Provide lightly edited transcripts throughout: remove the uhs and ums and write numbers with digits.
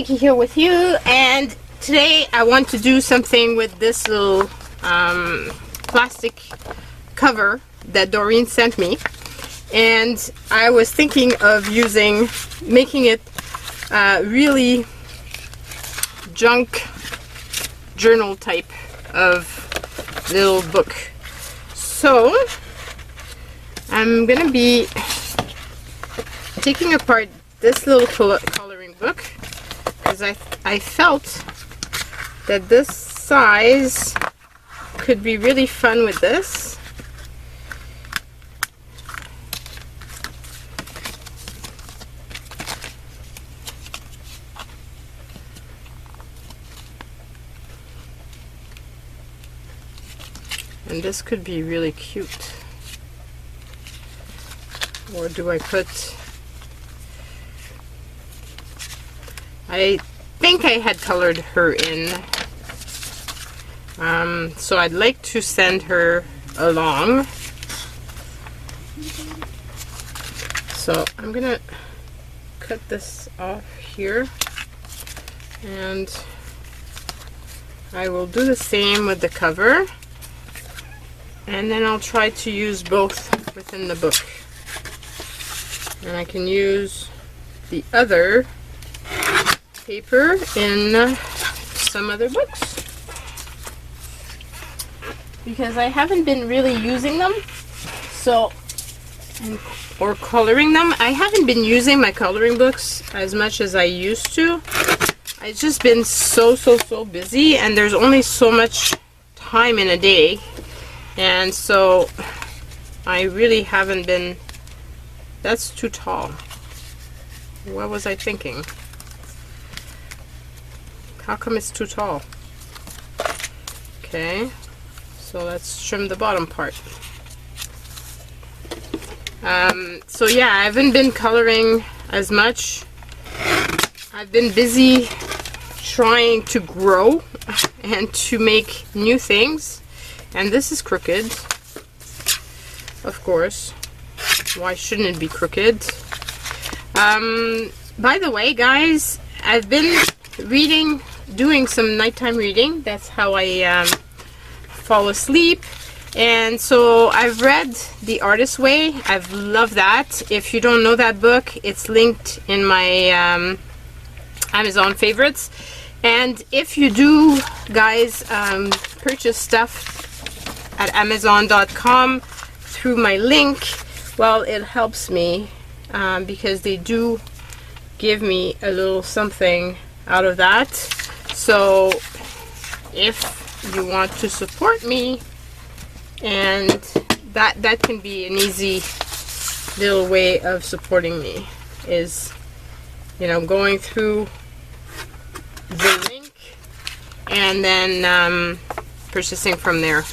Vicky here with you, and today I want to do something with this little plastic cover that Doreen sent me, and I was thinking of making it really junk journal type of little book. So I'm gonna be taking apart this little coloring book because I felt that this size could be really fun with this. And this could be really cute. Or do I put... I think I had colored her in. So I'd like to send her along. So I'm gonna cut this off here. And I will do the same with the cover. And then I'll try to use both within the book. And I can use the other paper in some other books. Because I haven't been really using them. Or coloring them. I haven't been using my coloring books as much as I used to. I've just been so busy, and there's only so much time in a day. And so I really haven't been... That's too tall. What was I thinking? How come it's too tall? Okay, so let's trim the bottom part. So yeah, I haven't been coloring as much. I've been busy trying to grow and to make new things. And this is crooked, of course. Why shouldn't it be crooked? By the way, guys, I've been doing some nighttime reading. That's how I fall asleep. And so I've read The Artist's Way. I've loved that. If you don't know that book, it's linked in my Amazon favorites. And if you do, guys, purchase stuff at Amazon.com through my link, well, it helps me because they do give me a little something out of that. So if you want to support me, and that can be an easy little way of supporting me, is, you know, going through the link and then purchasing from there.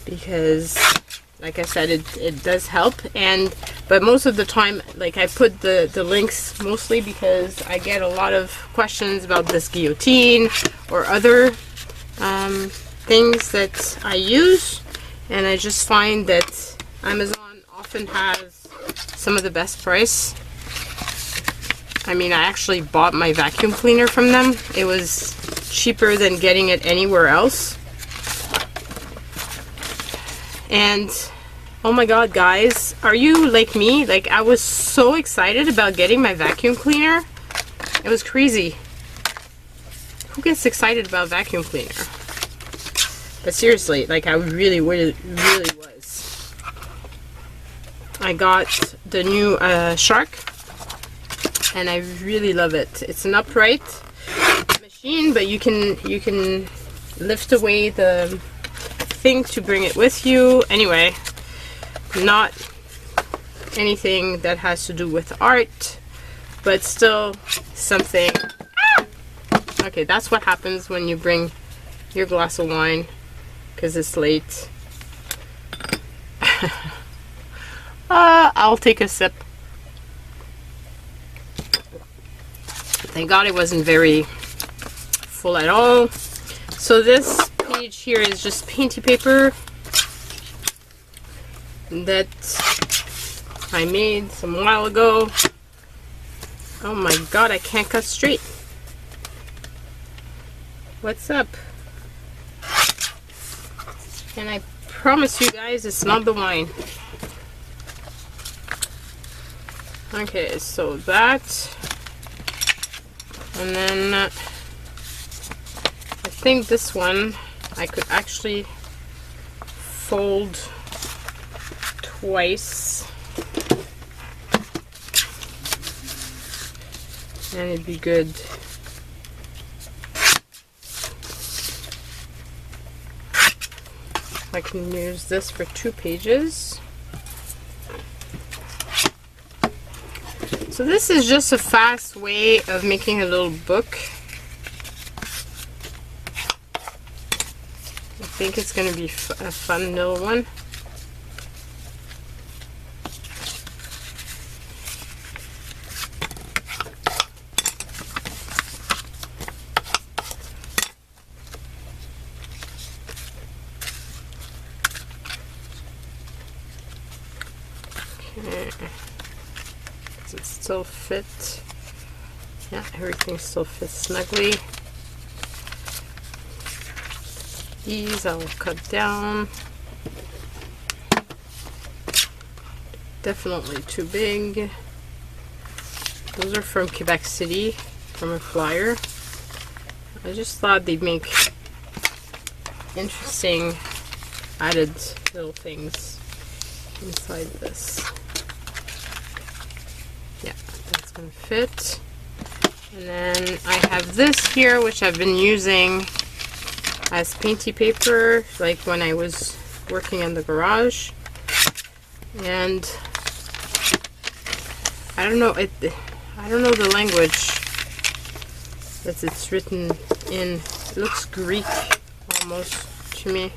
Because, like I said, it does help. But most of the time, like, I put the links mostly because I get a lot of questions about this guillotine or other things that I use, and I just find that Amazon often has some of the best price. I mean, I actually bought my vacuum cleaner from them. It was cheaper than getting it anywhere else. And oh my god, guys, are you like me? Like, I was so excited about getting my vacuum cleaner. It was crazy. Who gets excited about vacuum cleaner? But seriously, like, I really was. I got the new Shark, and I really love it. It's an upright machine, but you can lift away the thing to bring it with you. Anyway, not anything that has to do with art, but still something. Okay, that's what happens when you bring your glass of wine because it's late. I'll take a sip. Thank God it wasn't very full at all. So this page here is just painty paper that I made some while ago. Oh my god, I can't cut straight. What's up? And I promise you guys it's not the wine. Okay, so that, and then I think this one I could actually fold twice and it'd be good. I can use this for 2 pages. So this is just a fast way of making a little book. I think it's going to be a fun little one. Okay. Does it still fit? Yeah, everything still fits snugly. These I'll cut down. Definitely too big. Those are from Quebec City, from a flyer. I just thought they'd make interesting added little things inside this. Yeah, that's gonna fit. And then I have this here, which I've been using as painty paper, like when I was working in the garage. And I don't know the language that it's written in. It looks Greek almost to me.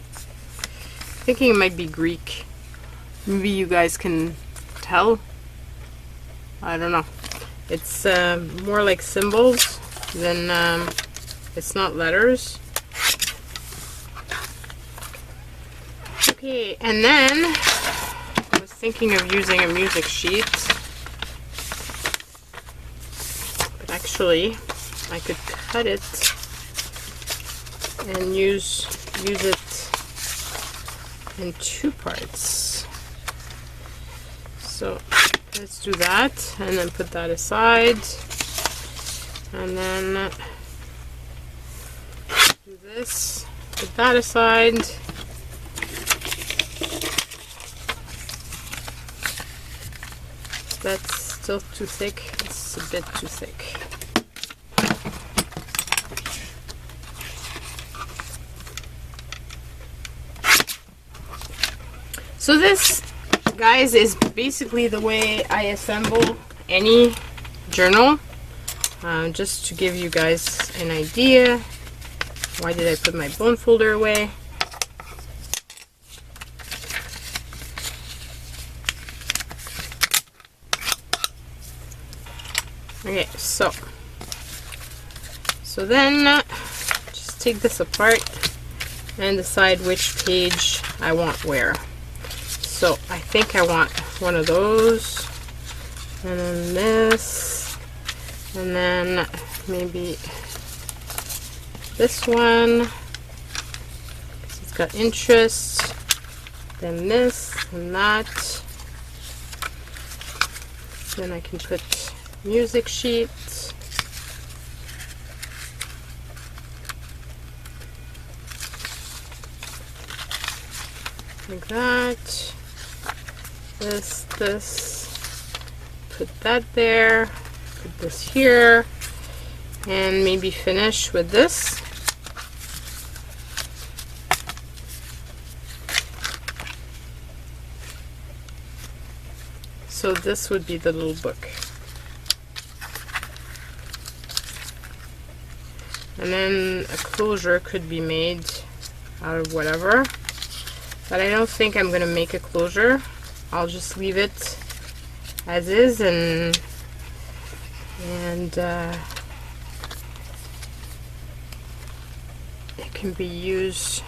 Thinking it might be Greek. Maybe you guys can tell. I don't know. It's more like symbols than it's not letters. Okay, and then I was thinking of using a music sheet, but actually I could cut it and use it in 2 parts. So let's do that, and then put that aside, and then do this, put that aside. That's still too thick. It's a bit too thick. So this, guys, is basically the way I assemble any journal. Just to give you guys an idea. Why did I put my bone folder away? Okay, so then just take this apart and decide which page I want where. So I think I want one of those, and then this, and then maybe this one, because it's got interest, then this and that. Then I can put music sheets. Like that. This. Put that there. Put this here. And maybe finish with this. So this would be the little book. And then a closure could be made out of whatever. But I don't think I'm going to make a closure. I'll just leave it as is, and it can be used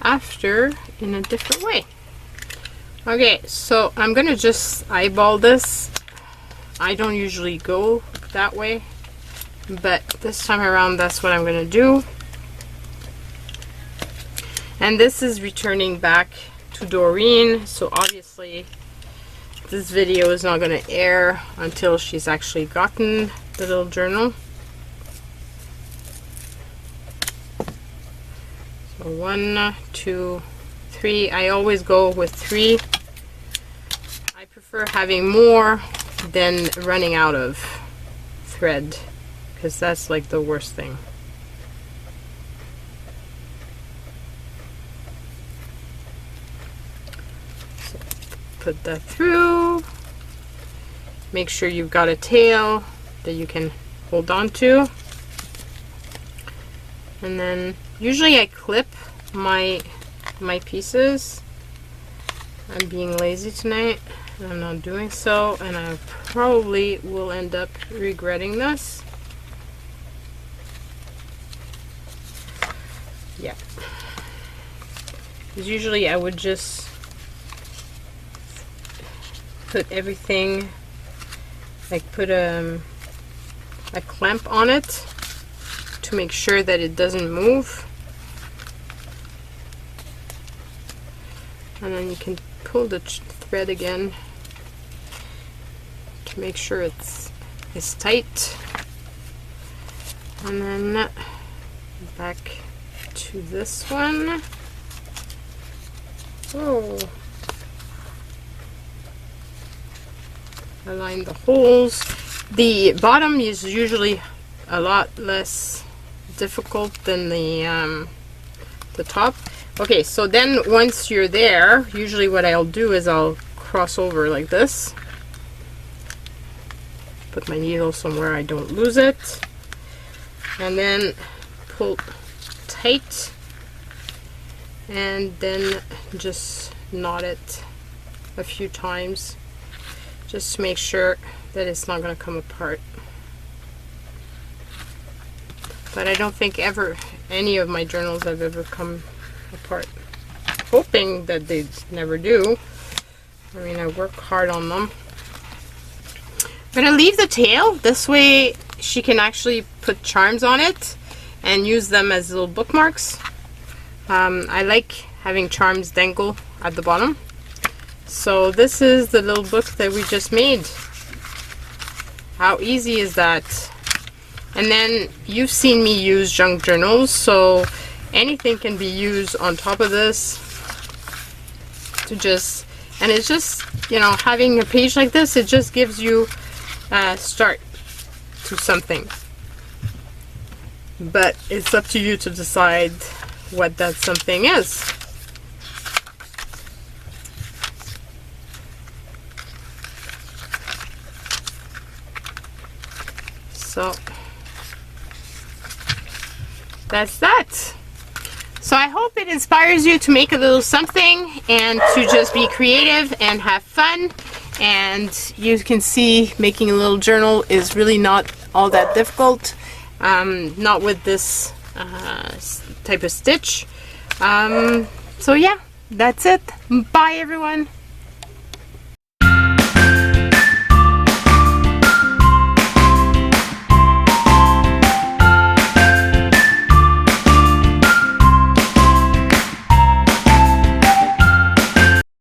after in a different way. Okay, so I'm going to just eyeball this I don't usually go that way, but this time around that's what I'm gonna do. And this is returning back to Doreen, so obviously this video is not going to air until she's actually gotten the little journal. So 1, 2, 3. I always go with 3. I prefer having more than running out of thread, because that's like the worst thing. Put that through. Make sure you've got a tail that you can hold on to. And then usually I clip my pieces. I'm being lazy tonight and I'm not doing so, and I probably will end up regretting this. Yeah. Because usually I would just put everything, like put a clamp on it to make sure that it doesn't move, and then you can pull the thread again to make sure it's tight, and then back to this one. Oh, align the holes. The bottom is usually a lot less difficult than the top. Okay, so then once you're there, usually what I'll do is I'll cross over like this. Put my needle somewhere I don't lose it. And then pull tight. And then just knot it a few times, just to make sure that it's not going to come apart. But I don't think any of my journals have ever come apart. Hoping that they never do. I mean, I work hard on them. I'm going to leave the tail. This way she can actually put charms on it and use them as little bookmarks. I like having charms dangle at the bottom. So this is the little book that we just made. How easy is that? And then you've seen me use junk journals, so anything can be used on top of this to just, and it's just, you know, having a page like this, it just gives you a start to something. But it's up to you to decide what that something is. So that's that. So I hope it inspires you to make a little something and to just be creative and have fun. And you can see making a little journal is really not all that difficult. Not with this type of stitch. So yeah, that's it. Bye everyone.